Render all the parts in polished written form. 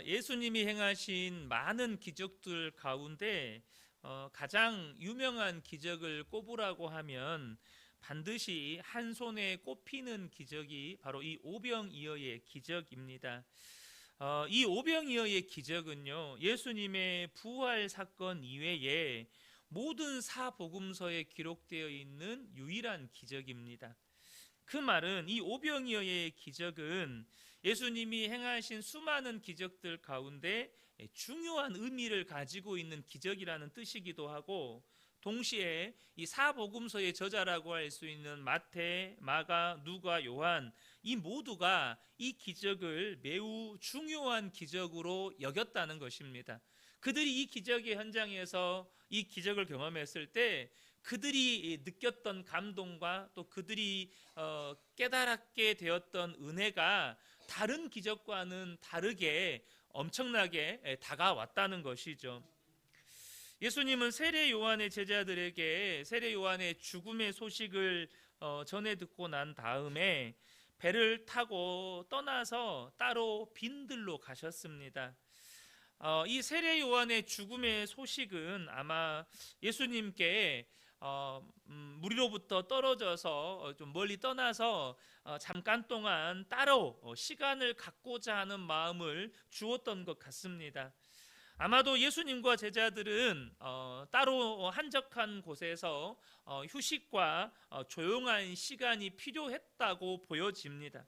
예수님이 행하신 많은 기적들 가운데 가장 유명한 기적을 꼽으라고 하면 반드시 한 손에 꼽히는 기적이 바로 이 오병이어의 기적입니다. 이 오병이어의 기적은요, 예수님의 부활 사건 이외에 모든 사복음서에 기록되어 있는 유일한 기적입니다. 그 말은 이 오병이어의 기적은 예수님이 행하신 수많은 기적들 가운데 중요한 의미를 가지고 있는 기적이라는 뜻이기도 하고, 동시에 이 사복음서의 저자라고 할 수 있는 마태, 마가, 누가, 요한, 이 모두가 이 기적을 매우 중요한 기적으로 여겼다는 것입니다. 그들이 이 기적의 현장에서 이 기적을 경험했을 때 그들이 느꼈던 감동과 또 그들이 깨달았게 되었던 은혜가 다른 기적과는 다르게 엄청나게 다가왔다는 것이죠. 예수님은 세례 요한의 제자들에게 세례 요한의 죽음의 소식을 전해 듣고 난 다음에 배를 타고 떠나서 따로 빈들로 가셨습니다. 이 세례 요한의 죽음의 소식은 아마 예수님께 무리로부터 떨어져서 좀 멀리 떠나서 잠깐 동안 따로 시간을 갖고자 하는 마음을 주었던 것 같습니다. 아마도 예수님과 제자들은 따로 한적한 곳에서 휴식과 조용한 시간이 필요했다고 보여집니다.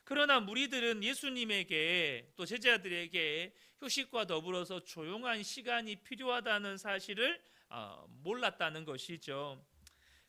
그러나 무리들은 예수님에게 또 제자들에게 휴식과 더불어서 조용한 시간이 필요하다는 사실을 몰랐다는 것이죠.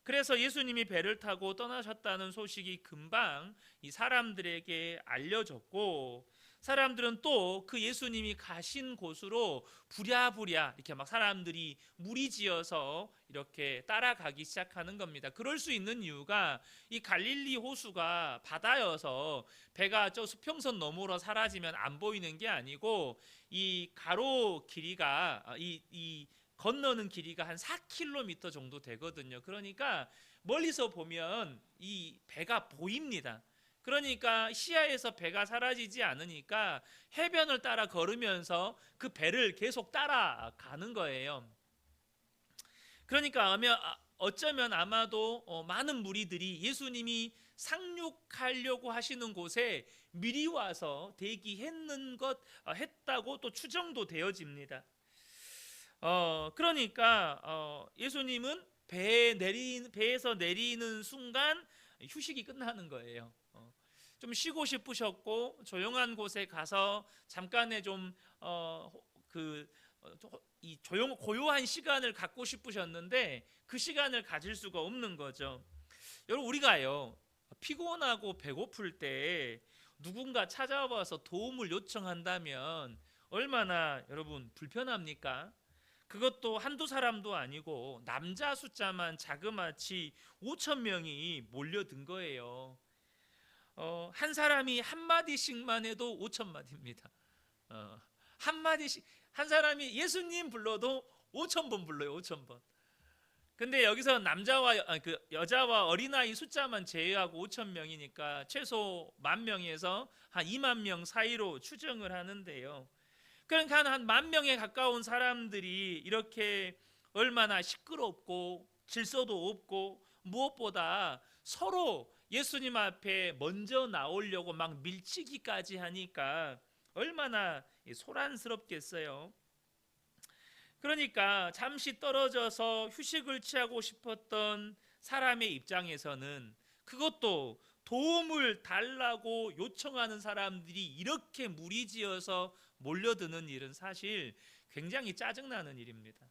그래서 예수님이 배를 타고 떠나셨다는 소식이 금방 이 사람들에게 알려졌고, 사람들은 또 그 예수님이 가신 곳으로 부랴부랴 이렇게 막 사람들이 무리지어서 이렇게 따라가기 시작하는 겁니다. 그럴 수 있는 이유가 이 갈릴리 호수가 바다여서 배가 저 수평선 너머로 사라지면 안 보이는 게 아니고, 이 가로 길이가 이 건너는 길이가 한 4km 정도 되거든요. 그러니까 멀리서 보면 이 배가 보입니다. 그러니까 시야에서 배가 사라지지 않으니까 해변을 따라 걸으면서 그 배를 계속 따라가는 거예요. 그러니까 어쩌면 아마도 많은 무리들이 예수님이 상륙하려고 하시는 곳에 미리 와서 했다고 또 추정도 되어집니다. 그러니까 예수님은 배에서 내리는 순간 휴식이 끝나는 거예요. 좀 쉬고 싶으셨고 조용한 곳에 가서 잠깐의 고요한 시간을 갖고 싶으셨는데 그 시간을 가질 수가 없는 거죠. 여러분, 우리가요 피곤하고 배고플 때 누군가 찾아와서 도움을 요청한다면 얼마나 여러분 불편합니까? 그것도 한두 사람도 아니고 남자 숫자만 자그마치 5천 명이 몰려든 거예요. 한 사람이 한 마디씩만 해도 5천 마디입니다. 한 마디씩, 한 사람이 예수님 불러도 5천 번 불러요. 5천 번. 근데 여기서 그 여자와 어린아이 숫자만 제외하고 5천 명이니까 최소 10,000명에서 한 2만 명 사이로 추정을 하는데요. 그러니까 한 10,000명에 가까운 사람들이 이렇게 얼마나 시끄럽고 질서도 없고 무엇보다 서로 예수님 앞에 먼저 나오려고 막 밀치기까지 하니까 얼마나 소란스럽겠어요. 그러니까 잠시 떨어져서 휴식을 취하고 싶었던 사람의 입장에서는, 그것도 도움을 달라고 요청하는 사람들이 이렇게 무리지어서 몰려드는 일은 사실 굉장히 짜증나는 일입니다.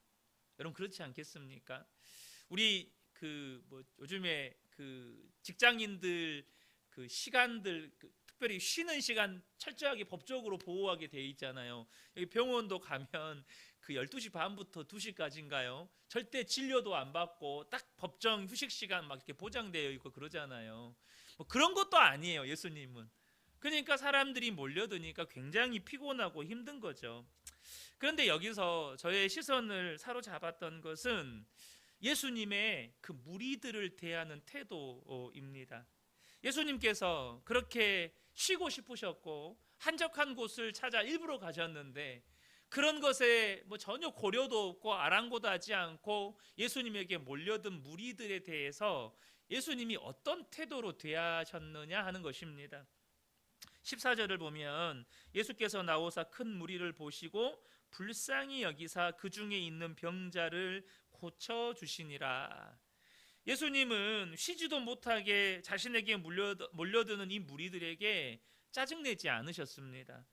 여러분, 그렇지 않겠습니까? 우리 요즘에 직장인들 시간들, 특별히 쉬는 시간 철저하게 법적으로 보호하게 돼 있잖아요. 여기 병원도 가면 12시 반부터 2시까지인가요? 절대 진료도 안 받고 딱 법정 휴식 시간 막 이렇게 보장되어 있고 그러잖아요. 뭐 그런 것도 아니에요, 예수님은. 그러니까 사람들이 몰려드니까 굉장히 피곤하고 힘든 거죠. 그런데 여기서 저의 시선을 사로잡았던 것은 예수님의 그 무리들을 대하는 태도입니다. 예수님께서 그렇게 쉬고 싶으셨고 한적한 곳을 찾아 일부러 가셨는데 그런 것에 전혀 고려도 없고 아랑곳도 하지 않고 예수님에게 몰려든 무리들에 대해서 예수님이 어떤 태도로 대하셨느냐 하는 것입니다. 14절을 보면 예수께서 나오사 큰 무리를 보시고 불쌍히 여기사 그 중에 있는 병자를 고쳐주시니라. 예수님은 쉬지도 못하게 자신에게 몰려드는 이 무리들에게 짜증내지 않으셨습니다.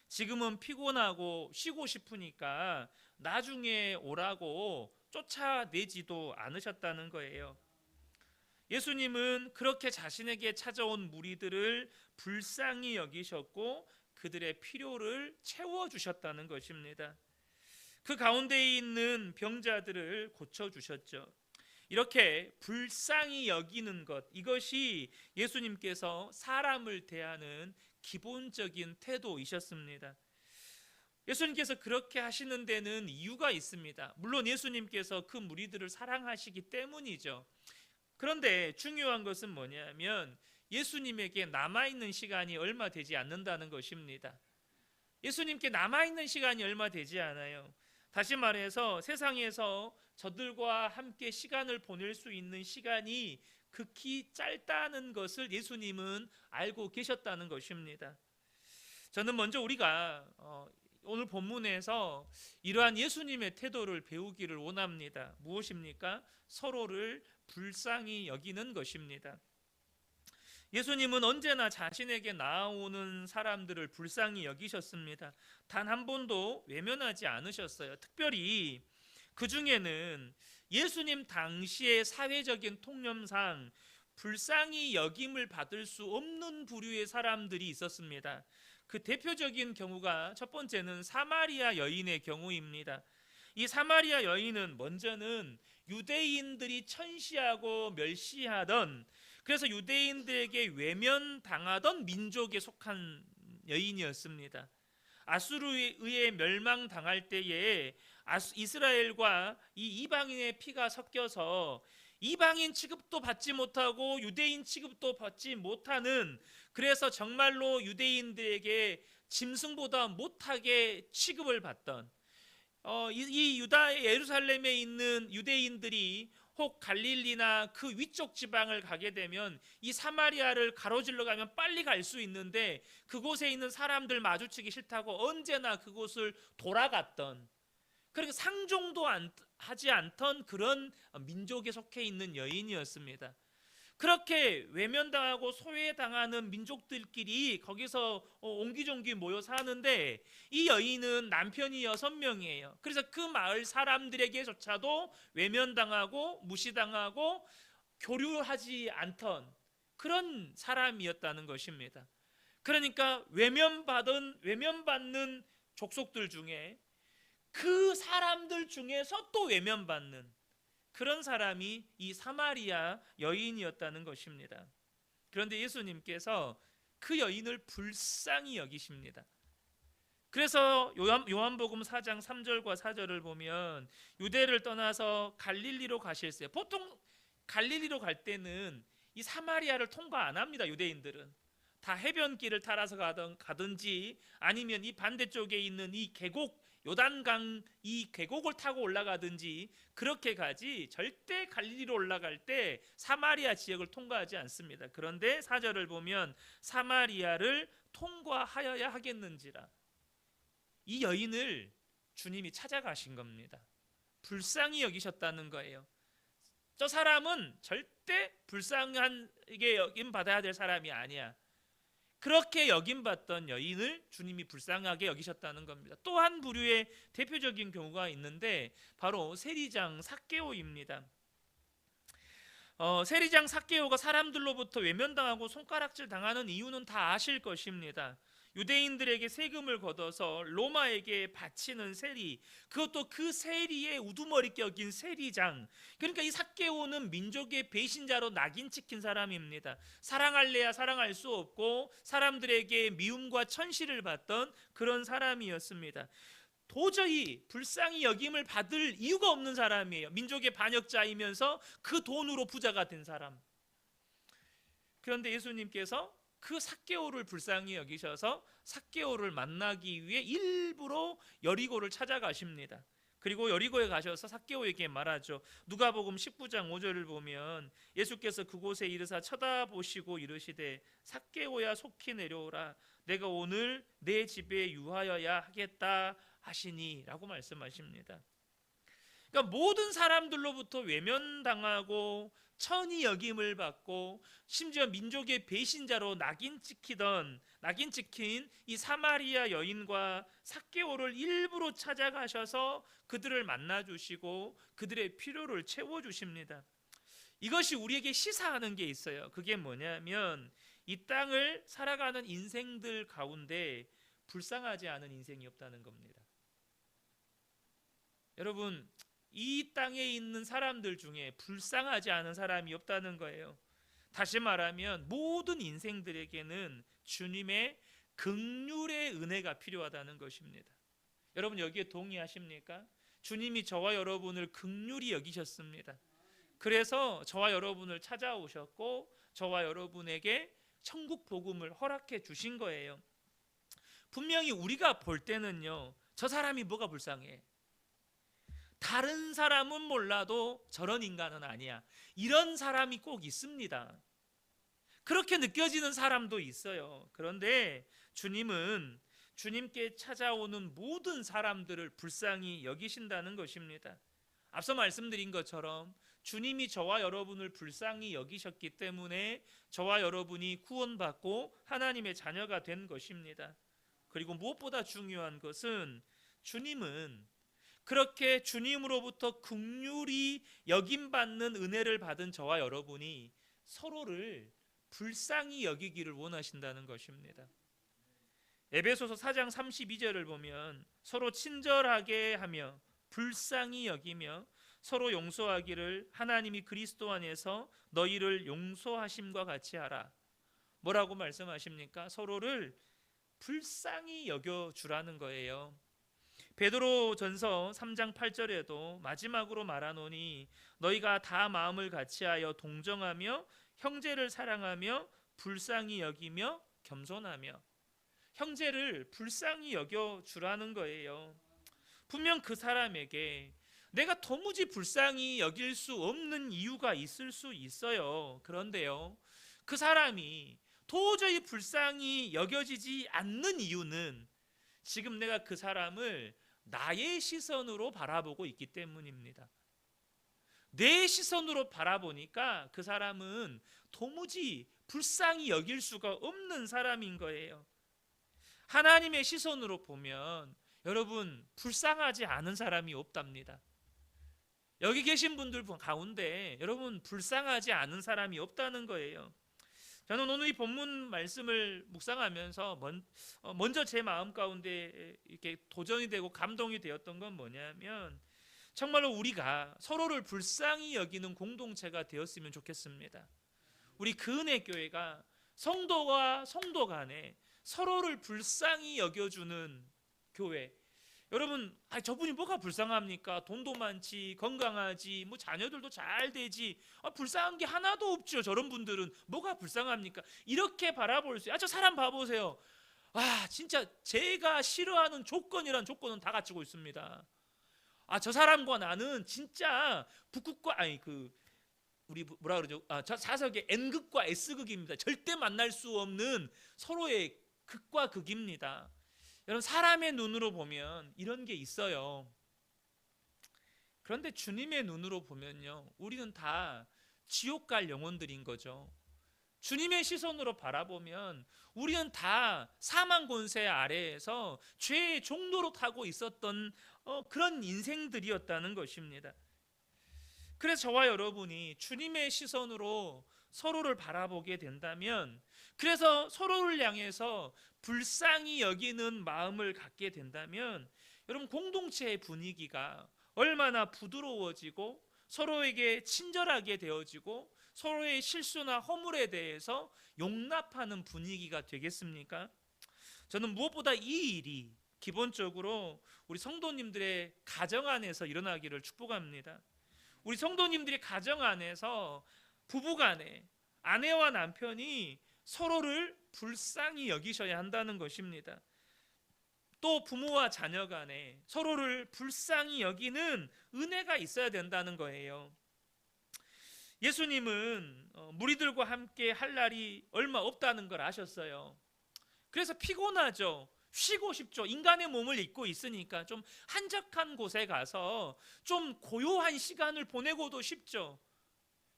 지금은 피곤하고 쉬고 싶으니까 나중에 오라고 쫓아내지도 않으셨다는 거예요. 예수님은 그렇게 자신에게 찾아온 무리들을 불쌍히 여기셨고 그들의 필요를 채워주셨다는 것입니다. 그 가운데 있는 병자들을 고쳐주셨죠. 이렇게 불쌍히 여기는 것, 이것이 예수님께서 사람을 대하는 기본적인 태도이셨습니다. 예수님께서 그렇게 하시는 데는 이유가 있습니다. 물론 예수님께서 그 무리들을 사랑하시기 때문이죠. 그런데 중요한 것은 뭐냐면 예수님에게 남아있는 시간이 얼마 되지 않는다는 것입니다. 예수님께 남아있는 시간이 얼마 되지 않아요. 다시 말해서 세상에서 저들과 함께 시간을 보낼 수 있는 시간이 극히 짧다는 것을 예수님은 알고 계셨다는 것입니다. 저는 먼저 우리가 오늘 본문에서 이러한 예수님의 태도를 배우기를 원합니다. 무엇입니까? 서로를 불쌍히 여기는 것입니다. 예수님은 언제나 자신에게 나아오는 사람들을 불쌍히 여기셨습니다. 단 한 번도 외면하지 않으셨어요. 특별히 그 중에는 예수님 당시의 사회적인 통념상 불쌍히 여김을 받을 수 없는 부류의 사람들이 있었습니다. 그 대표적인 경우가 첫 번째는 사마리아 여인의 경우입니다. 이 사마리아 여인은 먼저는 유대인들이 천시하고 멸시하던, 그래서 유대인들에게 외면당하던 민족에 속한 여인이었습니다. 아수르에 의해 멸망당할 때에 이스라엘과 이 이방인의 피가 섞여서 이방인 취급도 받지 못하고 유대인 취급도 받지 못하는, 그래서 정말로 유대인들에게 짐승보다 못하게 취급을 받던 이 유다의 예루살렘에 있는 유대인들이 혹 갈릴리나 그 위쪽 지방을 가게 되면 이 사마리아를 가로질러 가면 빨리 갈 수 있는데 그곳에 있는 사람들 마주치기 싫다고 언제나 그곳을 돌아갔던, 그러니까 상종도 하지 않던 그런 민족에 속해 있는 여인이었습니다. 그렇게 외면당하고 소외당하는 민족들끼리 거기서 옹기종기 모여 사는데 이 여인은 남편이 6명이에요. 그래서 그 마을 사람들에게조차도 외면당하고 무시당하고 교류하지 않던 그런 사람이었다는 것입니다. 그러니까 외면받는 족속들 중에 그 사람들 중에서 또 외면받는 그런 사람이 이 사마리아 여인이었다는 것입니다. 그런데 예수님께서 그 여인을 불쌍히 여기십니다. 그래서 요한복음 4장 3절과 4절을 보면 유대를 떠나서 갈릴리로 가실세. 보통 갈릴리로 갈 때는 이 사마리아를 통과 안 합니다. 유대인들은 다 해변길을 따라서 가든지 아니면 이 반대쪽에 있는 이 계곡, 요단강 이 계곡을 타고 올라가든지 그렇게 가지 절대 갈릴리로 올라갈 때 사마리아 지역을 통과하지 않습니다. 그런데 4절을 보면 사마리아를 통과하여야 하겠는지라, 이 여인을 주님이 찾아가신 겁니다. 불쌍히 여기셨다는 거예요. 저 사람은 절대 불쌍하게 여김받아야 될 사람이 아니야. 그렇게 여김받던 여인을 주님이 불쌍하게 여기셨다는 겁니다. 또 한 부류의 대표적인 경우가 있는데 바로 세리장 삭개오입니다. 세리장 삭개오가 사람들로부터 외면당하고 손가락질 당하는 이유는 다 아실 것입니다. 유대인들에게 세금을 걷어서 로마에게 바치는 세리, 그것도 그 세리의 우두머리 격인 세리장. 그러니까 이 삭개오는 민족의 배신자로 낙인 찍힌 사람입니다. 사랑할래야 사랑할 수 없고 사람들에게 미움과 천시를 받던 그런 사람이었습니다. 도저히 불쌍히 여김을 받을 이유가 없는 사람이에요. 민족의 반역자이면서 그 돈으로 부자가 된 사람. 그런데 예수님께서 그 삭개오를 불쌍히 여기셔서 삭개오를 만나기 위해 일부러 여리고를 찾아가십니다. 그리고 여리고에 가셔서 삭개오에게 말하죠. 누가복음 19장 5절을 보면 예수께서 그곳에 이르사 쳐다보시고 이르시되 삭개오야 속히 내려오라 내가 오늘 내 집에 유하여야 하겠다 하시니 라고 말씀하십니다. 그러니까 모든 사람들로부터 외면당하고 천히 여김을 받고 심지어 민족의 배신자로 낙인 찍힌 이 사마리아 여인과 삭개오를 일부러 찾아가셔서 그들을 만나주시고 그들의 필요를 채워주십니다. 이것이 우리에게 시사하는 게 있어요. 그게 뭐냐면 이 땅을 살아가는 인생들 가운데 불쌍하지 않은 인생이 없다는 겁니다. 여러분, 이 땅에 있는 사람들 중에 불쌍하지 않은 사람이 없다는 거예요. 다시 말하면 모든 인생들에게는 주님의 긍휼의 은혜가 필요하다는 것입니다. 여러분 여기에 동의하십니까? 주님이 저와 여러분을 긍휼히 여기셨습니다. 그래서 저와 여러분을 찾아오셨고 저와 여러분에게 천국 복음을 허락해 주신 거예요. 분명히 우리가 볼 때는요, 저 사람이 뭐가 불쌍해? 다른 사람은 몰라도 저런 인간은 아니야. 이런 사람이 꼭 있습니다. 그렇게 느껴지는 사람도 있어요. 그런데 주님은 주님께 찾아오는 모든 사람들을 불쌍히 여기신다는 것입니다. 앞서 말씀드린 것처럼 주님이 저와 여러분을 불쌍히 여기셨기 때문에 저와 여러분이 구원받고 하나님의 자녀가 된 것입니다. 그리고 무엇보다 중요한 것은 주님은 그렇게 주님으로부터 긍휼히 여김받는 은혜를 받은 저와 여러분이 서로를 불쌍히 여기기를 원하신다는 것입니다. 에베소서 4장 32절을 보면 서로 친절하게 하며 불쌍히 여기며 서로 용서하기를 하나님이 그리스도 안에서 너희를 용서하심과 같이 하라. 뭐라고 말씀하십니까? 서로를 불쌍히 여겨주라는 거예요. 베드로전서 3장 8절에도 마지막으로 말하노니 너희가 다 마음을 같이하여 동정하며 형제를 사랑하며 불쌍히 여기며 겸손하며, 형제를 불쌍히 여겨주라는 거예요. 분명 그 사람에게 내가 도무지 불쌍히 여길 수 없는 이유가 있을 수 있어요. 그런데요, 그 사람이 도저히 불쌍히 여겨지지 않는 이유는 지금 내가 그 사람을 나의 시선으로 바라보고 있기 때문입니다. 내 시선으로 바라보니까 그 사람은 도무지 불쌍히 여길 수가 없는 사람인 거예요. 하나님의 시선으로 보면 여러분 불쌍하지 않은 사람이 없답니다. 여기 계신 분들 가운데 여러분 불쌍하지 않은 사람이 없다는 거예요. 저는 오늘 이 본문 말씀을 묵상하면서 먼저 제 마음 가운데 이렇게 도전이 되고 감동이 되었던 건 뭐냐면 정말로 우리가 서로를 불쌍히 여기는 공동체가 되었으면 좋겠습니다. 우리 그은혜 교회가 성도와 성도 간에 서로를 불쌍히 여겨주는 교회. 여러분, 저분이 뭐가 불쌍합니까? 돈도 많지, 건강하지, 뭐 자녀들도 잘 되지, 불쌍한 게 하나도 없죠. 저런 분들은 뭐가 불쌍합니까? 이렇게 바라볼 수. 저 사람 봐보세요. 진짜 제가 싫어하는 조건이란 조건은 다 갖추고 있습니다. 저 사람과 나는 진짜 북극과 우리 뭐라 그러죠? 자석의 N극과 S극입니다. 절대 만날 수 없는 서로의 극과 극입니다. 여러분, 사람의 눈으로 보면 이런 게 있어요. 그런데 주님의 눈으로 보면요, 우리는 다 지옥 갈 영혼들인 거죠. 주님의 시선으로 바라보면 우리는 다 사망 권세 아래에서 죄의 종로로 타고 있었던 그런 인생들이었다는 것입니다. 그래서 저와 여러분이 주님의 시선으로 서로를 바라보게 된다면, 그래서 서로를 향해서 불쌍히 여기는 마음을 갖게 된다면 여러분, 공동체의 분위기가 얼마나 부드러워지고 서로에게 친절하게 되어지고 서로의 실수나 허물에 대해서 용납하는 분위기가 되겠습니까? 저는 무엇보다 이 일이 기본적으로 우리 성도님들의 가정 안에서 일어나기를 축복합니다. 우리 성도님들이 가정 안에서 부부간에 아내와 남편이 서로를 불쌍히 여기셔야 한다는 것입니다. 또 부모와 자녀 간에 서로를 불쌍히 여기는 은혜가 있어야 된다는 거예요. 예수님은 무리들과 함께 할 날이 얼마 없다는 걸 아셨어요. 그래서 피곤하죠. 쉬고 싶죠. 인간의 몸을 입고 있으니까 좀 한적한 곳에 가서 좀 고요한 시간을 보내고도 싶죠.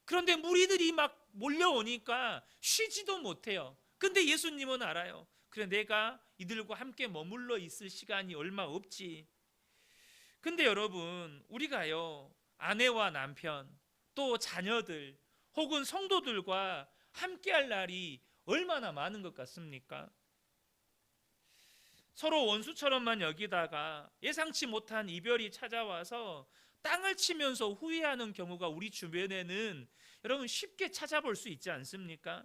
그런데 무리들이 막 몰려오니까 쉬지도 못해요. 근데 예수님은 알아요. 그래, 내가 이들과 함께 머물러 있을 시간이 얼마 없지. 근데 여러분, 우리가요, 아내와 남편, 또 자녀들, 혹은 성도들과 함께할 날이 얼마나 많은 것 같습니까? 서로 원수처럼만 여기다가 예상치 못한 이별이 찾아와서 땅을 치면서 후회하는 경우가 우리 주변에는 여러분 쉽게 찾아볼 수 있지 않습니까?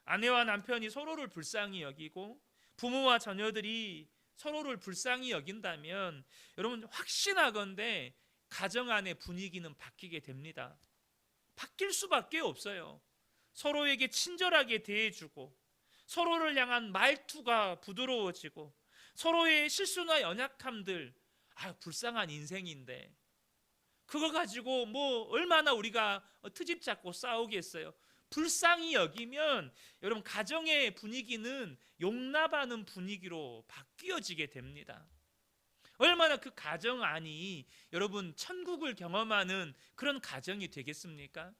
아내와 남편이 서로를 불쌍히 여기고 부모와 자녀들이 서로를 불쌍히 여긴다면 여러분 확신하건대 가정 안의 분위기는 바뀌게 됩니다. 바뀔 수밖에 없어요. 서로에게 친절하게 대해주고 서로를 향한 말투가 부드러워지고 서로의 실수나 연약함들, 불쌍한 인생인데 그걸 가지고 뭐 얼마나 우리가 트집 잡고 싸우겠어요. 불쌍히 여기면 여러분 가정의 분위기는 용납하는 분위기로 바뀌어지게 됩니다. 얼마나 그 가정 안이 여러분 천국을 경험하는 그런 가정이 되겠습니까?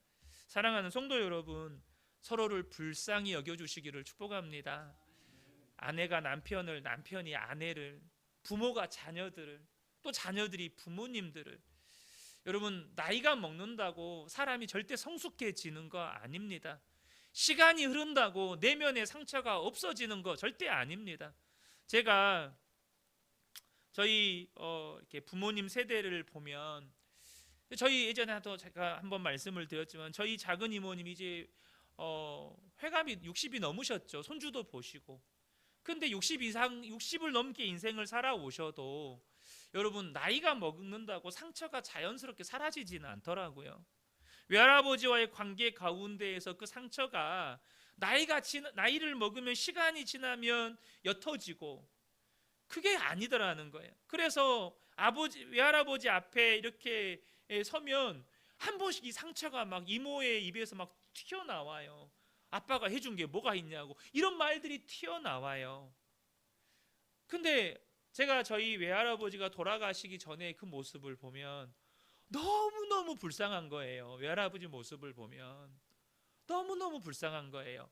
사랑하는 성도 여러분, 서로를 불쌍히 여겨주시기를 축복합니다. 아내가 남편을, 남편이 아내를, 부모가 자녀들을, 또 자녀들이 부모님들을. 여러분 나이가 먹는다고 사람이 절대 성숙해지는 거 아닙니다. 시간이 흐른다고 내면의 상처가 없어지는 거 절대 아닙니다. 제가 저희 이렇게 부모님 세대를 보면, 저희 예전에도 제가 한번 말씀을 드렸지만 저희 작은 이모님이 이제 회감이 60이 넘으셨죠. 손주도 보시고. 근데 60을 넘게 인생을 살아오셔도 여러분 나이가 먹는다고 상처가 자연스럽게 사라지지는 않더라고요. 외할아버지와의 관계 가운데에서 그 상처가 나이를 먹으면, 시간이 지나면 옅어지고 그게 아니더라는 거예요. 그래서 외할아버지 앞에 이렇게 서면 한 번씩 이 상처가 막 이모의 입에서 막 튀어나와요. 아빠가 해준 게 뭐가 있냐고 이런 말들이 튀어나와요. 근데 제가 저희 외할아버지가 돌아가시기 전에 그 모습을 보면 너무너무 불쌍한 거예요. 외할아버지 모습을 보면 너무너무 불쌍한 거예요.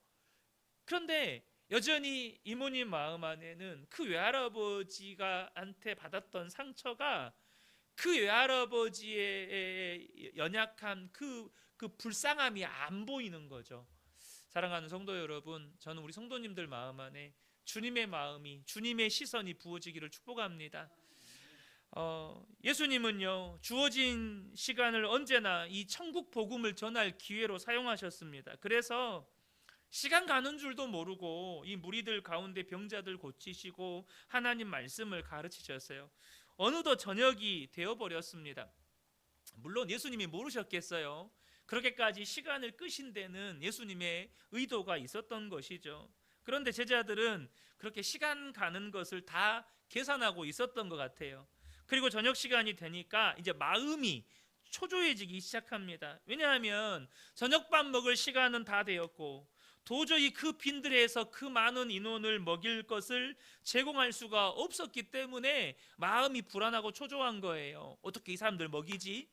그런데 여전히 이모님 마음 안에는 그 외할아버지가 한테 받았던 상처가 그 외할아버지의 연약한 그 불쌍함이 안 보이는 거죠. 사랑하는 성도 여러분, 저는 우리 성도님들 마음 안에 주님의 마음이, 주님의 시선이 부어지기를 축복합니다. 예수님은요 주어진 시간을 언제나 이 천국 복음을 전할 기회로 사용하셨습니다. 그래서 시간 가는 줄도 모르고 이 무리들 가운데 병자들 고치시고 하나님 말씀을 가르치셨어요. 어느덧 저녁이 되어버렸습니다. 물론 예수님이 모르셨겠어요. 그렇게까지 시간을 끄신 데는 예수님의 의도가 있었던 것이죠. 그런데 제자들은 그렇게 시간 가는 것을 다 계산하고 있었던 것 같아요. 그리고 저녁 시간이 되니까 이제 마음이 초조해지기 시작합니다. 왜냐하면 저녁밥 먹을 시간은 다 되었고 도저히 그 빈들에서 그 많은 인원을 먹일 것을 제공할 수가 없었기 때문에 마음이 불안하고 초조한 거예요. 어떻게 이 사람들 먹이지?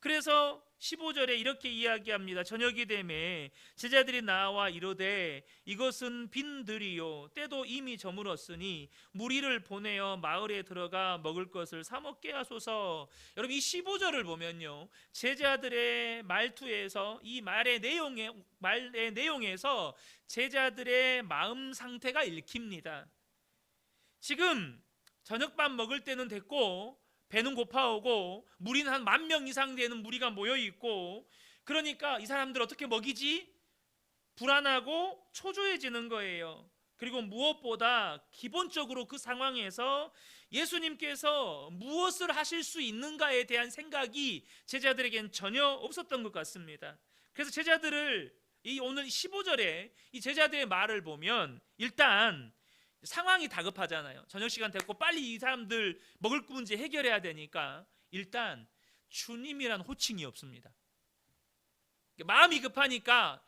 그래서 15절에 이렇게 이야기합니다. 저녁이 되매 제자들이 나와 이르되 이것은 빈들이요 때도 이미 저물었으니 무리를 보내어 마을에 들어가 먹을 것을 사 먹게 하소서. 여러분 이 15절을 보면요 제자들의 말투에서, 이 말의 내용에서 제자들의 마음 상태가 읽힙니다. 지금 저녁밥 먹을 때는 됐고 배는 고파오고 무리는 한 10,000명 이상 되는 무리가 모여있고, 그러니까 이 사람들 어떻게 먹이지? 불안하고 초조해지는 거예요. 그리고 무엇보다 기본적으로 그 상황에서 예수님께서 무엇을 하실 수 있는가에 대한 생각이 제자들에겐 전혀 없었던 것 같습니다. 그래서 제자들을 이 오늘 15절에 이 제자들의 말을 보면 일단 상황이 다급하잖아요. 저녁 시간 됐고 빨리 이 사람들 먹을 문제 해결해야 되니까 일단 주님이란 호칭이 없습니다. 마음이 급하니까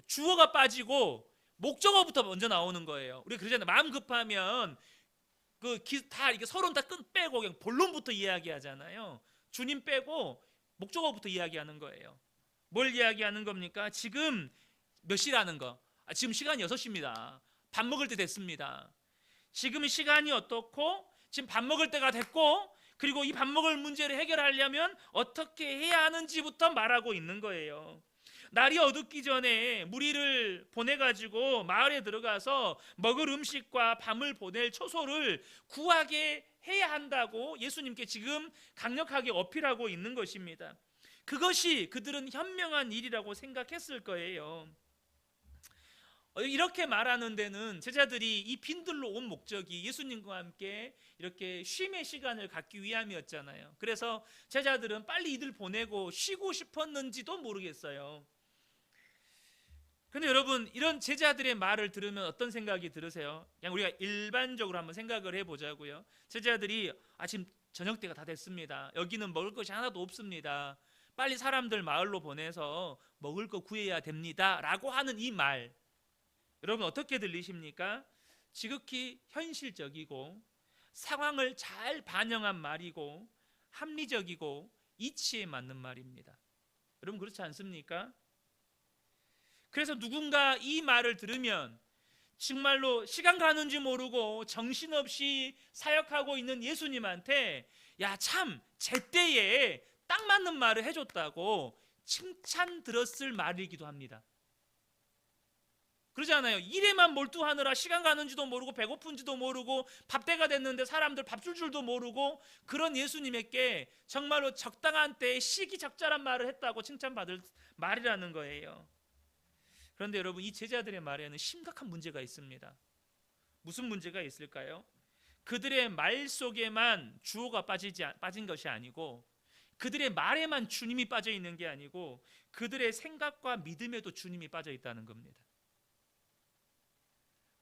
주어가 빠지고 목적어부터 먼저 나오는 거예요. 우리 그러잖아요. 마음 급하면 다 이렇게 서론 다 빼고 그냥 본론부터 이야기하잖아요. 주님 빼고 목적어부터 이야기하는 거예요. 뭘 이야기하는 겁니까? 지금 몇 시라는 거? 지금 시간이 6시입니다. 밥 먹을 때 됐습니다. 지금 시간이 어떻고 지금 밥 먹을 때가 됐고 그리고 이 밥 먹을 문제를 해결하려면 어떻게 해야 하는지부터 말하고 있는 거예요. 날이 어둡기 전에 무리를 보내가지고 마을에 들어가서 먹을 음식과 밤을 보낼 초소를 구하게 해야 한다고 예수님께 지금 강력하게 어필하고 있는 것입니다. 그것이 그들은 현명한 일이라고 생각했을 거예요. 이렇게 말하는 데는 제자들이 이 빈들로 온 목적이 예수님과 함께 이렇게 쉼의 시간을 갖기 위함이었잖아요. 그래서 제자들은 빨리 이들 보내고 쉬고 싶었는지도 모르겠어요. 근데 여러분, 이런 제자들의 말을 들으면 어떤 생각이 들으세요? 그냥 우리가 일반적으로 한번 생각을 해보자고요. 제자들이 지금 저녁 때가 다 됐습니다. 여기는 먹을 것이 하나도 없습니다. 빨리 사람들 마을로 보내서 먹을 거 구해야 됩니다 라고 하는 이 말, 여러분 어떻게 들리십니까? 지극히 현실적이고 상황을 잘 반영한 말이고 합리적이고 이치에 맞는 말입니다. 여러분 그렇지 않습니까? 그래서 누군가 이 말을 들으면 정말로 시간 가는지 모르고 정신없이 사역하고 있는 예수님한테 야 참 제때에 딱 맞는 말을 해줬다고 칭찬 들었을 말이기도 합니다. 그러잖아요. 일에만 몰두하느라 시간 가는지도 모르고 배고픈지도 모르고 밥때가 됐는데 사람들 밥 줄 줄도 모르고 그런 예수님에게 정말로 적당한 때에 시기적절한 말을 했다고 칭찬받을 말이라는 거예요. 그런데 여러분 이 제자들의 말에는 심각한 문제가 있습니다. 무슨 문제가 있을까요? 그들의 말 속에만 주어가 빠진 것이 아니고 그들의 말에만 주님이 빠져 있는 게 아니고 그들의 생각과 믿음에도 주님이 빠져 있다는 겁니다.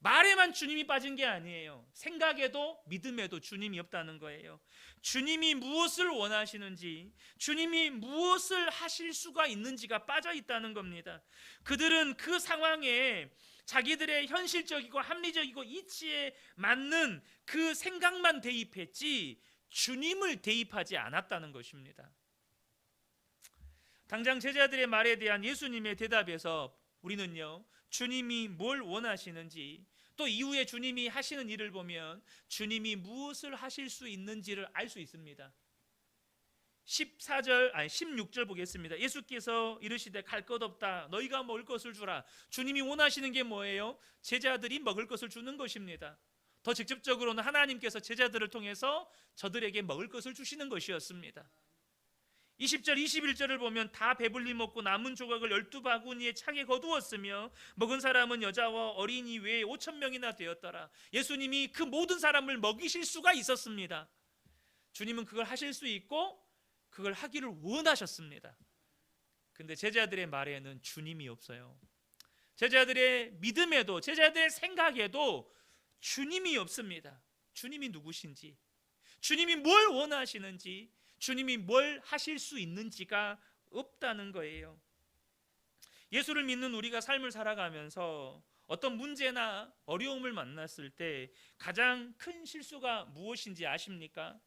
말에만 주님이 빠진 게 아니에요. 생각에도 믿음에도 주님이 없다는 거예요. 주님이 무엇을 원하시는지, 주님이 무엇을 하실 수가 있는지가 빠져 있다는 겁니다. 그들은 그 상황에 자기들의 현실적이고 합리적이고 이치에 맞는 그 생각만 대입했지 주님을 대입하지 않았다는 것입니다. 당장 제자들의 말에 대한 예수님의 대답에서 우리는요, 주님이 뭘 원하시는지 또 이후에 주님이 하시는 일을 보면 주님이 무엇을 하실 수 있는지를 알 수 있습니다. 16절 보겠습니다. 예수께서 이르시되 갈 것 없다. 너희가 먹을 것을 주라. 주님이 원하시는 게 뭐예요? 제자들이 먹을 것을 주는 것입니다. 더 직접적으로는 하나님께서 제자들을 통해서 저들에게 먹을 것을 주시는 것이었습니다. 20절 21절을 보면 다 배불리 먹고 남은 조각을 12바구니에 차게 거두었으며 먹은 사람은 여자와 어린이 외에 5,000명이나 되었더라. 예수님이 그 모든 사람을 먹이실 수가 있었습니다. 주님은 그걸 하실 수 있고 그걸 하기를 원하셨습니다. 근데 제자들의 말에는 주님이 없어요. 제자들의 믿음에도 제자들의 생각에도 주님이 없습니다. 주님이 누구신지, 주님이 뭘 원하시는지, 주님이 뭘 하실 수 있는지가 없다는 거예요. 예수를 믿는 우리가 삶을 살아가면서 어떤 문제나 어려움을 만났을 때 가장 큰 실수가 무엇인지 아십니까?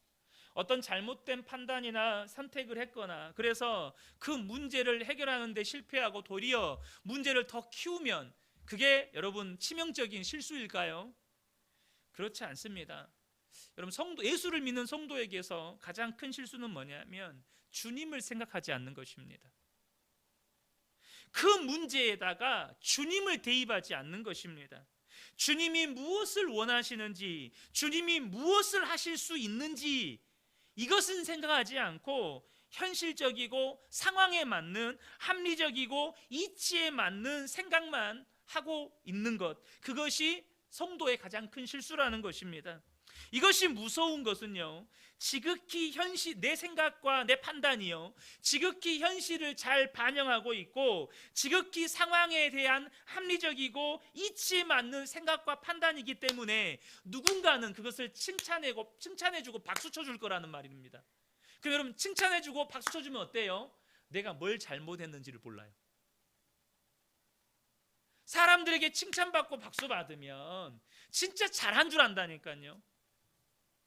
어떤 잘못된 판단이나 선택을 했거나 그래서 그 문제를 해결하는 데 실패하고 도리어 문제를 더 키우면 그게 여러분 치명적인 실수일까요? 그렇지 않습니다. 여러분 예수를 믿는 성도에게서 가장 큰 실수는 뭐냐면 주님을 생각하지 않는 것입니다. 그 문제에다가 주님을 대입하지 않는 것입니다. 주님이 무엇을 원하시는지, 주님이 무엇을 하실 수 있는지 이것은 생각하지 않고 현실적이고 상황에 맞는 합리적이고 이치에 맞는 생각만 하고 있는 것, 그것이 성도의 가장 큰 실수라는 것입니다. 이것이 무서운 것은요, 지극히 내 생각과 내 판단이요, 지극히 현실을 잘 반영하고 있고 지극히 상황에 대한 합리적이고 이치에 맞는 생각과 판단이기 때문에 누군가는 그것을 칭찬해주고 박수 쳐줄 거라는 말입니다. 그럼 여러분, 칭찬해주고 박수 쳐주면 어때요? 내가 뭘 잘못했는지를 몰라요. 사람들에게 칭찬받고 박수 받으면 진짜 잘한 줄 안다니까요.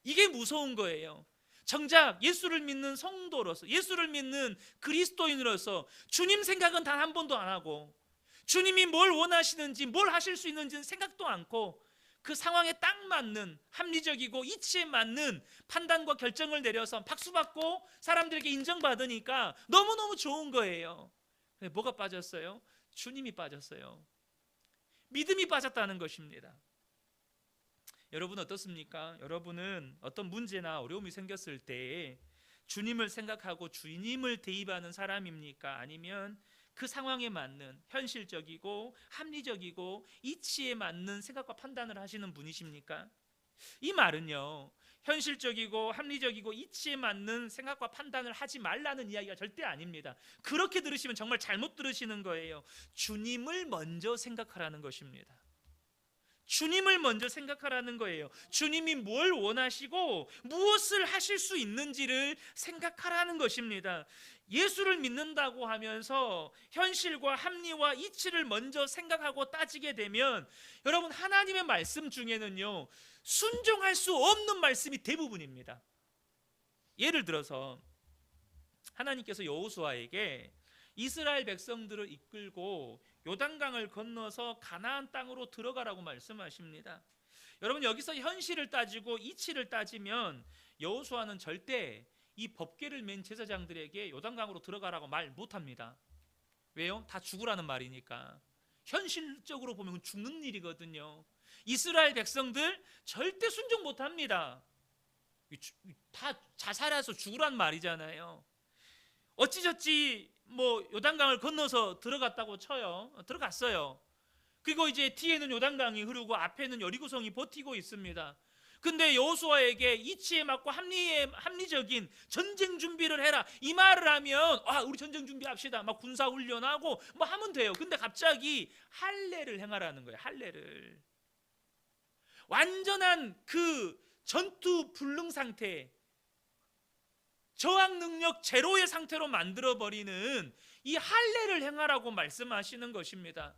이게 무서운 거예요. 정작 예수를 믿는 성도로서, 예수를 믿는 그리스도인으로서 주님 생각은 단 한 번도 안 하고, 주님이 뭘 원하시는지 뭘 하실 수 있는지는 생각도 않고, 그 상황에 딱 맞는 합리적이고 이치에 맞는 판단과 결정을 내려서 박수받고 사람들에게 인정받으니까 너무너무 좋은 거예요. 근데 뭐가 빠졌어요? 주님이 빠졌어요. 믿음이 빠졌다는 것입니다. 여러분 어떻습니까? 여러분은 어떤 문제나 어려움이 생겼을 때 주님을 생각하고 주님을 대입하는 사람입니까? 아니면 그 상황에 맞는 현실적이고 합리적이고 이치에 맞는 생각과 판단을 하시는 분이십니까? 이 말은요, 현실적이고 합리적이고 이치에 맞는 생각과 판단을 하지 말라는 이야기가 절대 아닙니다. 그렇게 들으시면 정말 잘못 들으시는 거예요. 주님을 먼저 생각하라는 것입니다. 주님을 먼저 생각하라는 거예요. 주님이 뭘 원하시고 무엇을 하실 수 있는지를 생각하라는 것입니다. 예수를 믿는다고 하면서 현실과 합리와 이치를 먼저 생각하고 따지게 되면 여러분, 하나님의 말씀 중에는요, 순종할 수 없는 말씀이 대부분입니다. 예를 들어서 하나님께서 여호수아에게 이스라엘 백성들을 이끌고 요단강을 건너서 가나안 땅으로 들어가라고 말씀하십니다. 여러분, 여기서 현실을 따지고 이치를 따지면 여호수아는 절대 이 법궤를 맨 제사장들에게 요단강으로 들어가라고 말 못합니다. 왜요? 다 죽으라는 말이니까. 현실적으로 보면 죽는 일이거든요. 이스라엘 백성들 절대 순종 못합니다. 다 자살해서 죽으란 말이잖아요. 어찌저찌 요단강을 건너서 들어갔다고 쳐요. 들어갔어요. 그리고 이제 뒤에는 요단강이 흐르고 앞에는 여리고성이 버티고 있습니다. 근데 여호수아에게 이치에 맞고 합리적인 전쟁 준비를 해라, 이 말을 하면 우리 전쟁 준비합시다, 막 군사 훈련하고 하면 돼요. 근데 갑자기 할례를 행하라는 거예요. 할례를. 완전한 그 전투 불능 상태, 저항 능력 제로의 상태로 만들어버리는 이 할례를 행하라고 말씀하시는 것입니다.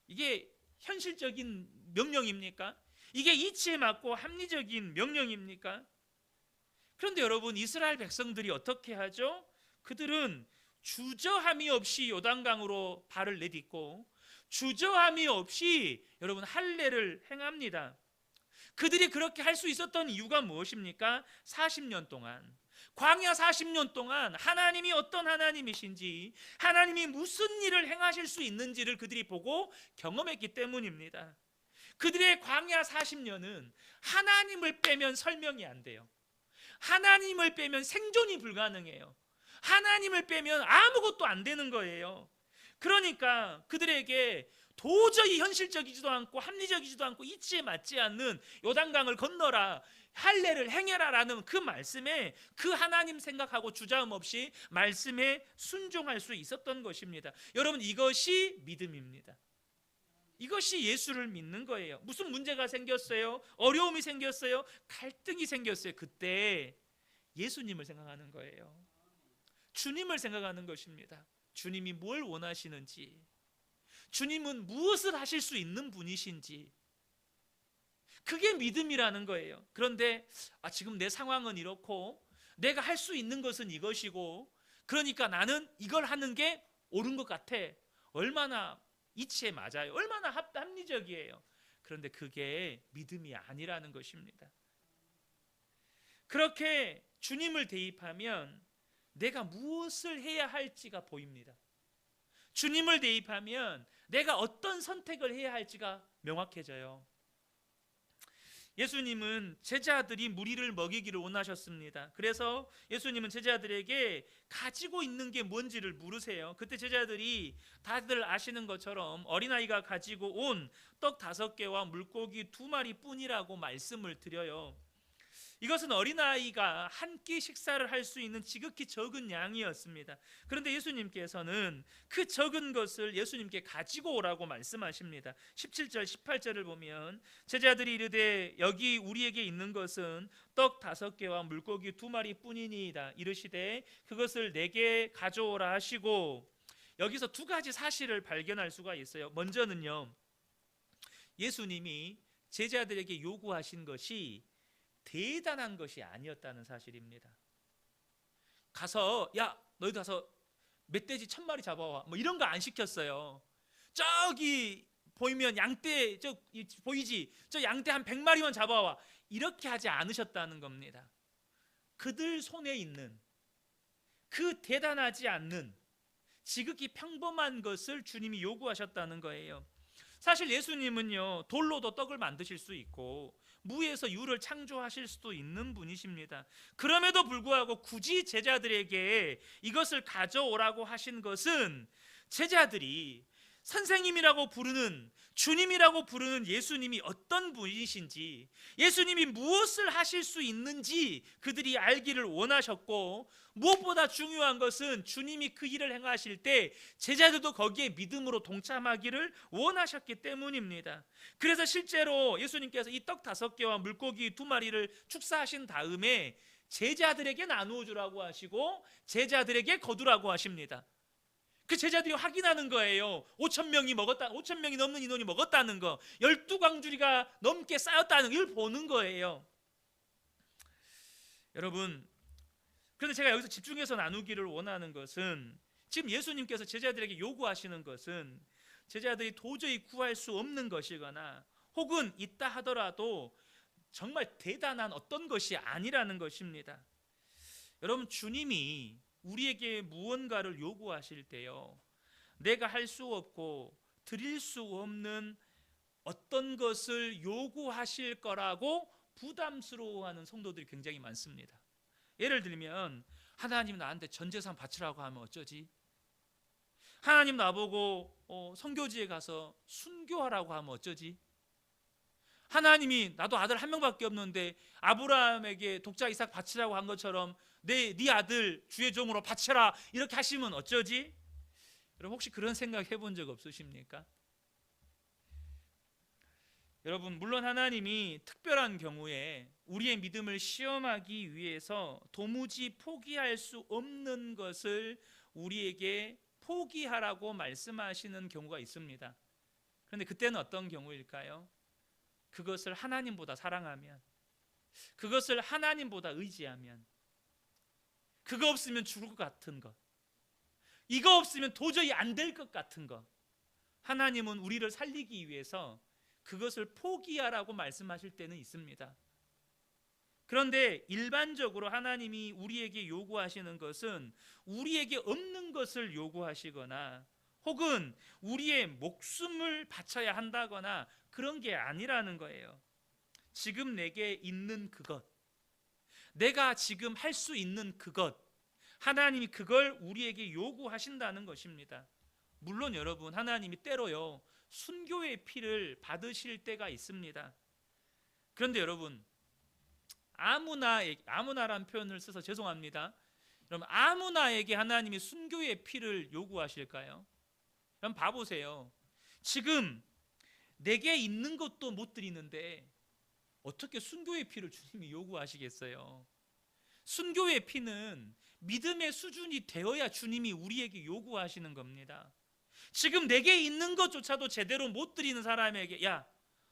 이게 현실적인 명령입니까? 이게 이치에 맞고 합리적인 명령입니까? 그런데 여러분, 이스라엘 백성들이 어떻게 하죠? 그들은 주저함이 없이 요단강으로 발을 내딛고 주저함이 없이 여러분 할례를 행합니다. 그들이 그렇게 할 수 있었던 이유가 무엇입니까? 40년 동안, 광야 40년 동안 하나님이 어떤 하나님이신지, 하나님이 무슨 일을 행하실 수 있는지를 그들이 보고 경험했기 때문입니다. 그들의 광야 40년은 하나님을 빼면 설명이 안 돼요. 하나님을 빼면 생존이 불가능해요. 하나님을 빼면 아무것도 안 되는 거예요. 그러니까 그들에게 도저히 현실적이지도 않고 합리적이지도 않고 이치에 맞지 않는 요단강을 건너라, 할례를 행해라라는 그 말씀에 그 하나님 생각하고 주저함 없이 말씀에 순종할 수 있었던 것입니다. 여러분, 이것이 믿음입니다. 이것이 예수를 믿는 거예요. 무슨 문제가 생겼어요? 어려움이 생겼어요? 갈등이 생겼어요? 그때 예수님을 생각하는 거예요. 주님을 생각하는 것입니다. 주님이 뭘 원하시는지, 주님은 무엇을 하실 수 있는 분이신지, 그게 믿음이라는 거예요. 그런데 지금 내 상황은 이렇고 내가 할 수 있는 것은 이것이고, 그러니까 나는 이걸 하는 게 옳은 것 같아. 얼마나 이치에 맞아요. 얼마나 합리적이에요. 그런데 그게 믿음이 아니라는 것입니다. 그렇게 주님을 대입하면 내가 무엇을 해야 할지가 보입니다. 주님을 대입하면 내가 어떤 선택을 해야 할지가 명확해져요. 예수님은 제자들이 무리를 먹이기를 원하셨습니다. 그래서 예수님은 제자들에게 가지고 있는 게 뭔지를 물으세요. 그때 제자들이 다들 아시는 것처럼 어린아이가 가지고 온 떡 5개와 물고기 2마리 뿐이라고 말씀을 드려요. 이것은 어린아이가 한 끼 식사를 할 수 있는 지극히 적은 양이었습니다. 그런데 예수님께서는 그 적은 것을 예수님께 가지고 오라고 말씀하십니다. 17절 18절을 보면 제자들이 이르되 여기 우리에게 있는 것은 떡 5개와 물고기 2마리 뿐이니이다. 이르시되 그것을 내게 가져오라 하시고, 여기서 2가지 사실을 발견할 수가 있어요. 먼저는요, 예수님이 제자들에게 요구하신 것이 대단한 것이 아니었다는 사실입니다. 가서 야 너희도 가서 멧돼지 1000마리 잡아와 뭐 이런 거 안 시켰어요. 저기 보이면 양떼 저 보이지? 저 양떼 한 100마리만 잡아와, 이렇게 하지 않으셨다는 겁니다. 그들 손에 있는 그 대단하지 않는 지극히 평범한 것을 주님이 요구하셨다는 거예요. 사실 예수님은요, 돌로도 떡을 만드실 수 있고 무에서 유를 창조하실 수도 있는 분이십니다. 그럼에도 불구하고 굳이 제자들에게 이것을 가져오라고 하신 것은 제자들이 선생님이라고 부르는, 주님이라고 부르는 예수님이 어떤 분이신지, 예수님이 무엇을 하실 수 있는지 그들이 알기를 원하셨고, 무엇보다 중요한 것은 주님이 그 일을 행하실 때 제자들도 거기에 믿음으로 동참하기를 원하셨기 때문입니다. 그래서 실제로 예수님께서 이 떡 5개와 물고기 2마리를 축사하신 다음에 제자들에게 나누어 주라고 하시고 제자들에게 거두라고 하십니다. 그 제자들이 확인하는 거예요. 5,000명이 먹었다, 5,000명이 넘는 인원이 먹었다는 거, 12광주리가 넘게 쌓였다는 걸 보는 거예요. 여러분, 그런데 제가 여기서 집중해서 나누기를 원하는 것은, 지금 예수님께서 제자들에게 요구하시는 것은 제자들이 도저히 구할 수 없는 것이거나 혹은 있다 하더라도 정말 대단한 어떤 것이 아니라는 것입니다. 여러분, 주님이 우리에게 무언가를 요구하실 때요, 내가 할 수 없고 드릴 수 없는 어떤 것을 요구하실 거라고 부담스러워하는 성도들이 굉장히 많습니다. 예를 들면, 하나님 나한테 전 재산 바치라고 하면 어쩌지? 하나님 나보고 선교지에 가서 순교하라고 하면 어쩌지? 하나님이 나도 아들 한 명밖에 없는데 아브라함에게 독자 이삭 바치라고 한 것처럼 네 아들 주의 종으로 바쳐라, 이렇게 하시면 어쩌지? 여러분, 혹시 그런 생각 해본 적 없으십니까? 여러분, 물론 하나님이 특별한 경우에 우리의 믿음을 시험하기 위해서 도무지 포기할 수 없는 것을 우리에게 포기하라고 말씀하시는 경우가 있습니다. 그런데 그때는 어떤 경우일까요? 그것을 하나님보다 사랑하면, 그것을 하나님보다 의지하면, 그거 없으면 죽을 것 같은 것, 이거 없으면 도저히 안 될 것 같은 것, 하나님은 우리를 살리기 위해서 그것을 포기하라고 말씀하실 때는 있습니다. 그런데 일반적으로 하나님이 우리에게 요구하시는 것은 우리에게 없는 것을 요구하시거나 혹은 우리의 목숨을 바쳐야 한다거나 그런 게 아니라는 거예요. 지금 내게 있는 그것, 내가 지금 할 수 있는 그것, 하나님이 그걸 우리에게 요구하신다는 것입니다. 물론 여러분, 하나님이 때로요 순교의 피를 받으실 때가 있습니다. 그런데 여러분, 아무나라는 표현을 써서 죄송합니다. 여러분, 아무나에게 하나님이 순교의 피를 요구하실까요? 그럼 봐보세요. 지금 내게 있는 것도 못 드리는데 어떻게 순교의 피를 주님이 요구하시겠어요? 순교의 피는 믿음의 수준이 되어야 주님이 우리에게 요구하시는 겁니다. 지금 내게 있는 것조차도 제대로 못 드리는 사람에게 야,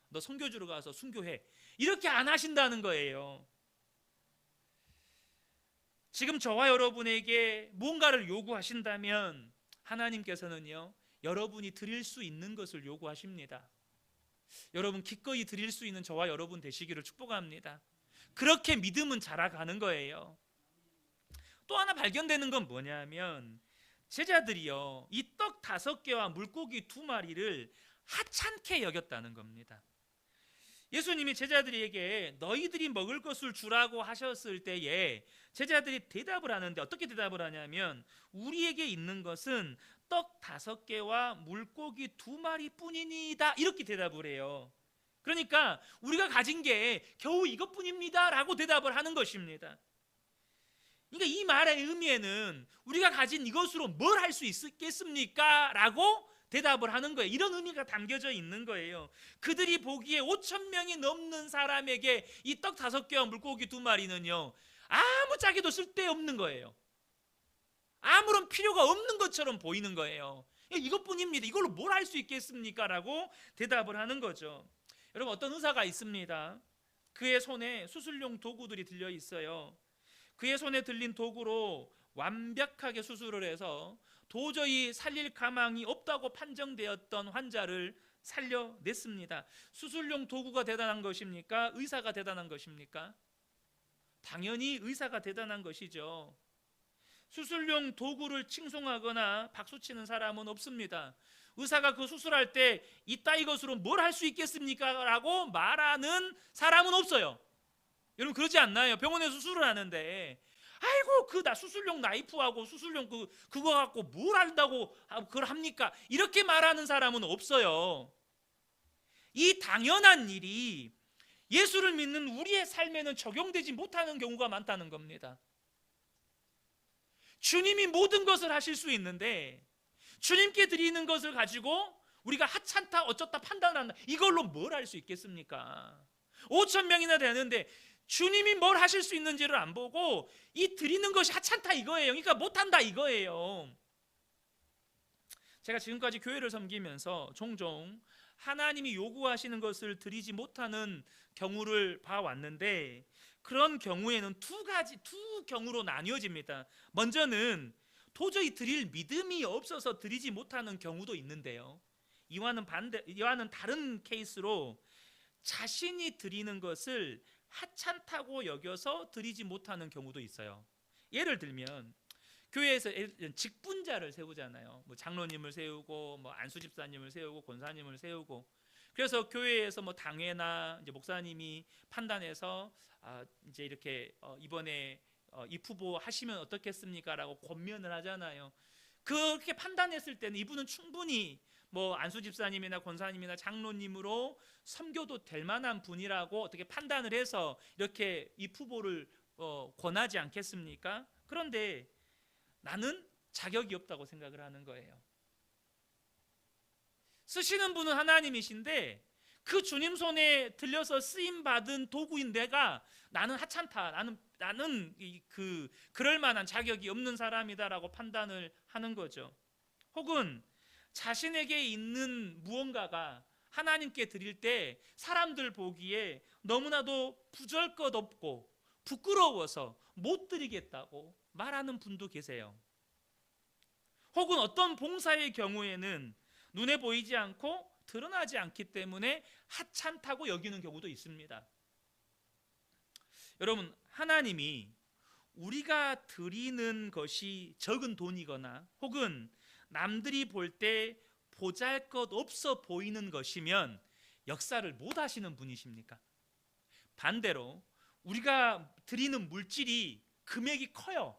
너 선교주로 가서 순교해, 이렇게 안 하신다는 거예요. 지금 저와 여러분에게 뭔가를 요구하신다면 하나님께서는요, 여러분이 드릴 수 있는 것을 요구하십니다. 여러분, 기꺼이 드릴 수 있는 저와 여러분 되시기를 축복합니다. 그렇게 믿음은 자라가는 거예요. 또 하나 발견되는 건 뭐냐면, 제자들이요 이 떡 5개와 물고기 2마리를 하찮게 여겼다는 겁니다. 예수님이 제자들에게 너희들이 먹을 것을 주라고 하셨을 때에 제자들이 대답을 하는데 어떻게 대답을 하냐면 우리에게 있는 것은 떡 5개와 물고기 2마리 뿐이니이다 이렇게 대답을 해요. 그러니까 우리가 가진 게 겨우 이것뿐입니다 라고 대답을 하는 것입니다. 그러니까 이 말의 의미에는 우리가 가진 이것으로 뭘 할 수 있겠습니까? 라고 대답을 하는 거예요. 이런 의미가 담겨져 있는 거예요. 그들이 보기에 5,000명이 넘는 사람에게 이 떡 5개와 물고기 2마리는요 아무짝에도 쓸데없는 거예요. 아무런 필요가 없는 것처럼 보이는 거예요. 이것뿐입니다. 이걸로 뭘 할 수 있겠습니까? 라고 대답을 하는 거죠. 여러분, 어떤 의사가 있습니다. 그의 손에 수술용 도구들이 들려 있어요. 그의 손에 들린 도구로 완벽하게 수술을 해서 도저히 살릴 가망이 없다고 판정되었던 환자를 살려냈습니다. 수술용 도구가 대단한 것입니까? 의사가 대단한 것입니까? 당연히 의사가 대단한 것이죠. 수술용 도구를 칭송하거나 박수치는 사람은 없습니다. 의사가 그 수술할 때 이따위 것으로 뭘 할 수 있겠습니까? 라고 말하는 사람은 없어요. 여러분 그러지 않나요? 병원에서 수술을 하는데 아이고 그 나 수술용 나이프하고 수술용 그거 갖고 뭘 한다고 그걸 합니까? 이렇게 말하는 사람은 없어요. 이 당연한 일이 예수를 믿는 우리의 삶에는 적용되지 못하는 경우가 많다는 겁니다. 주님이 모든 것을 하실 수 있는데 주님께 드리는 것을 가지고 우리가 하찮다 어쩌다 판단한다 이걸로 뭘 할 수 있겠습니까? 5,000명이나 되는데 주님이 뭘 하실 수 있는지를 안 보고 이 드리는 것이 하찮다 이거예요. 그러니까 못한다 이거예요. 제가 지금까지 교회를 섬기면서 종종 하나님이 요구하시는 것을 드리지 못하는 경우를 봐왔는데 그런 경우에는 두 경우로 나뉘어집니다. 먼저는 도저히 드릴 믿음이 없어서 드리지 못하는 경우도 있는데요. 이와는 다른 케이스로 자신이 드리는 것을 하찮다고 여겨서 드리지 못하는 경우도 있어요. 예를 들면 교회에서 직분자를 세우잖아요. 뭐 장로님을 세우고 뭐 안수 집사님을 세우고 권사님을 세우고 그래서 교회에서 뭐 당회나 이제 목사님이 판단해서 이제 이렇게 이번에 이 후보 하시면 어떻겠습니까라고 권면을 하잖아요. 그렇게 판단했을 때는 이분은 충분히 뭐 안수 집사님이나 권사님이나 장로님으로 섬겨도 될 만한 분이라고 어떻게 판단을 해서 이렇게 이 후보를 권하지 않겠습니까? 그런데 나는 자격이 없다고 생각을 하는 거예요. 쓰시는 분은 하나님이신데 그 주님 손에 들려서 쓰임 받은 도구인 내가 나는 하찮다. 나는 그럴 만한 자격이 없는 사람이다라고 판단을 하는 거죠. 혹은 자신에게 있는 무언가가 하나님께 드릴 때 사람들 보기에 너무나도 부절것없고 부끄러워서 못 드리겠다고 말하는 분도 계세요. 혹은 어떤 봉사의 경우에는 눈에 보이지 않고 드러나지 않기 때문에 하찮다고 여기는 경우도 있습니다. 여러분, 하나님이 우리가 드리는 것이 적은 돈이거나 혹은 남들이 볼 때 보잘것없어 보이는 것이면 역사를 못 하시는 분이십니까? 반대로 우리가 드리는 물질이 금액이 커요.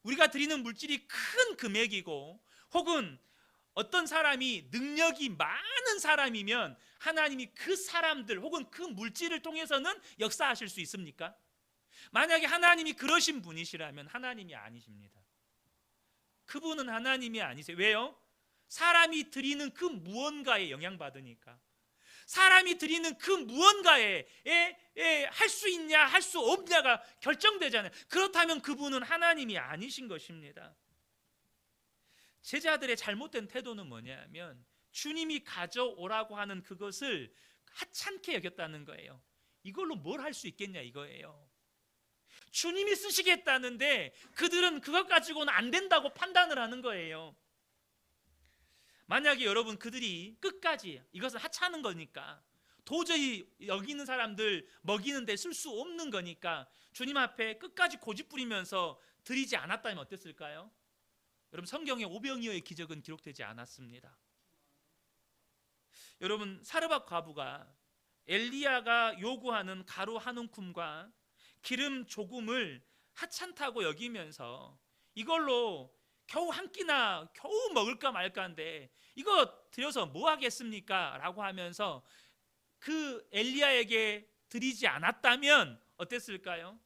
우리가 드리는 물질이 큰 금액이고 혹은 어떤 사람이 능력이 많은 사람이면 하나님이 그 사람들 혹은 그 물질을 통해서는 역사하실 수 있습니까? 만약에 하나님이 그러신 분이시라면 하나님이 아니십니다. 그분은 하나님이 아니세요. 왜요? 사람이 드리는 그 무언가에 영향받으니까. 사람이 드리는 그 무언가에 할 수 있냐 할 수 없냐가 결정되잖아요. 그렇다면 그분은 하나님이 아니신 것입니다. 제자들의 잘못된 태도는 뭐냐면 주님이 가져오라고 하는 그것을 하찮게 여겼다는 거예요. 이걸로 뭘 할 수 있겠냐 이거예요. 주님이 쓰시겠다는데 그들은 그것 가지고는 안 된다고 판단을 하는 거예요. 만약에 여러분 그들이 끝까지 이것은 하찮은 거니까 도저히 여기 있는 사람들 먹이는데 쓸 수 없는 거니까 주님 앞에 끝까지 고집부리면서 드리지 않았다면 어땠을까요? 여러분 성경에 오병이어의 기적은 기록되지 않았습니다. 여러분 사르밧 과부가 엘리야가 요구하는 가루 한 움큼과 기름 조금을 하찮다고 여기면서 이걸로 겨우 한 끼나 겨우 먹을까 말까인데 이거 드려서 뭐 하겠습니까? 라고 하면서 그 엘리야에게 드리지 않았다면 어땠을까요?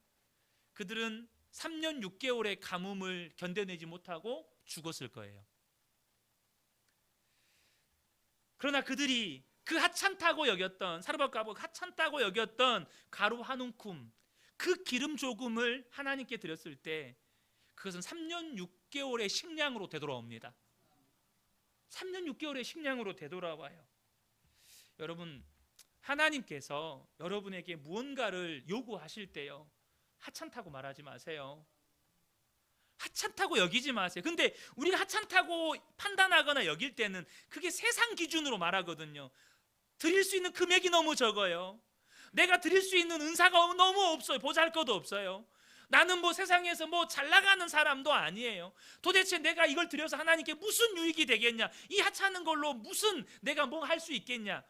그들은 3년 6개월의 가뭄을 견뎌내지 못하고 죽었을 거예요. 그러나 그들이 그 하찮다고 여겼던, 사르밧가보가 하찮다고 여겼던 가루 한 움큼, 그 기름 조금을 하나님께 드렸을 때 그것은 3년 6개월의 식량으로 되돌아옵니다. 3년 6개월의 식량으로 되돌아와요. 여러분, 하나님께서 여러분에게 무언가를 요구하실 때요, 하찮다고 말하지 마세요. 하찮다고 여기지 마세요. 근데 우리가 하찮다고 판단하거나 여길 때는 그게 세상 기준으로 말하거든요. 드릴 수 있는 금액이 너무 적어요. 내가 드릴 수 있는 은사가 너무 없어요. 보잘것도 없어요. 나는 뭐 세상에서 뭐 잘 나가는 사람도 아니에요. 도대체 내가 이걸 드려서 하나님께 무슨 유익이 되겠냐? 이 하찮은 걸로 무슨 내가 뭐 할 수 있겠냐?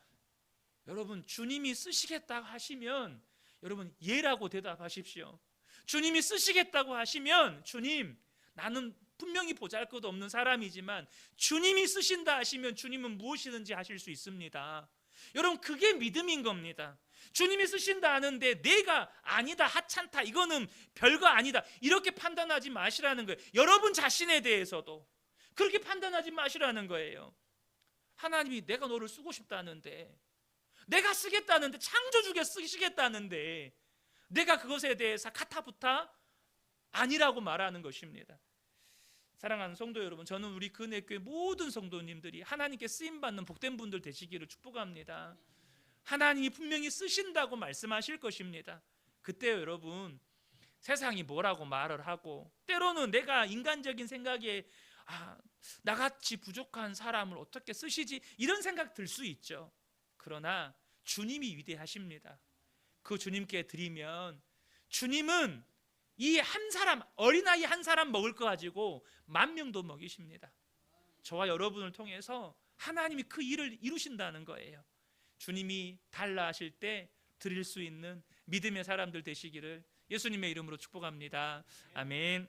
여러분, 주님이 쓰시겠다고 하시면 여러분 예라고 대답하십시오. 주님이 쓰시겠다고 하시면, 주님, 나는 분명히 보잘것도 없는 사람이지만 주님이 쓰신다 하시면 주님은 무엇이든지 하실 수 있습니다. 여러분, 그게 믿음인 겁니다. 주님이 쓰신다 하는데 내가 아니다, 하찮다, 이거는 별거 아니다, 이렇게 판단하지 마시라는 거예요. 여러분 자신에 대해서도 그렇게 판단하지 마시라는 거예요. 하나님이 내가 너를 쓰고 싶다는데, 내가 쓰겠다는데, 창조주가 쓰시겠다는데 내가 그것에 대해서 카타부타 아니라고 말하는 것입니다. 사랑하는 성도 여러분, 저는 우리 근혜교회 모든 성도님들이 하나님께 쓰임받는 복된 분들 되시기를 축복합니다. 하나님이 분명히 쓰신다고 말씀하실 것입니다. 그때 여러분, 세상이 뭐라고 말을 하고, 때로는 내가 인간적인 생각에 나같이 부족한 사람을 어떻게 쓰시지, 이런 생각 들 수 있죠. 그러나 주님이 위대하십니다. 그 주님께 드리면 주님은 이 한 사람, 어린아이 한 사람 먹을 거 가지고 10,000명도 먹이십니다. 저와 여러분을 통해서 하나님이 그 일을 이루신다는 거예요. 주님이 달라 하실 때 드릴 수 있는 믿음의 사람들 되시기를 예수님의 이름으로 축복합니다. 아멘.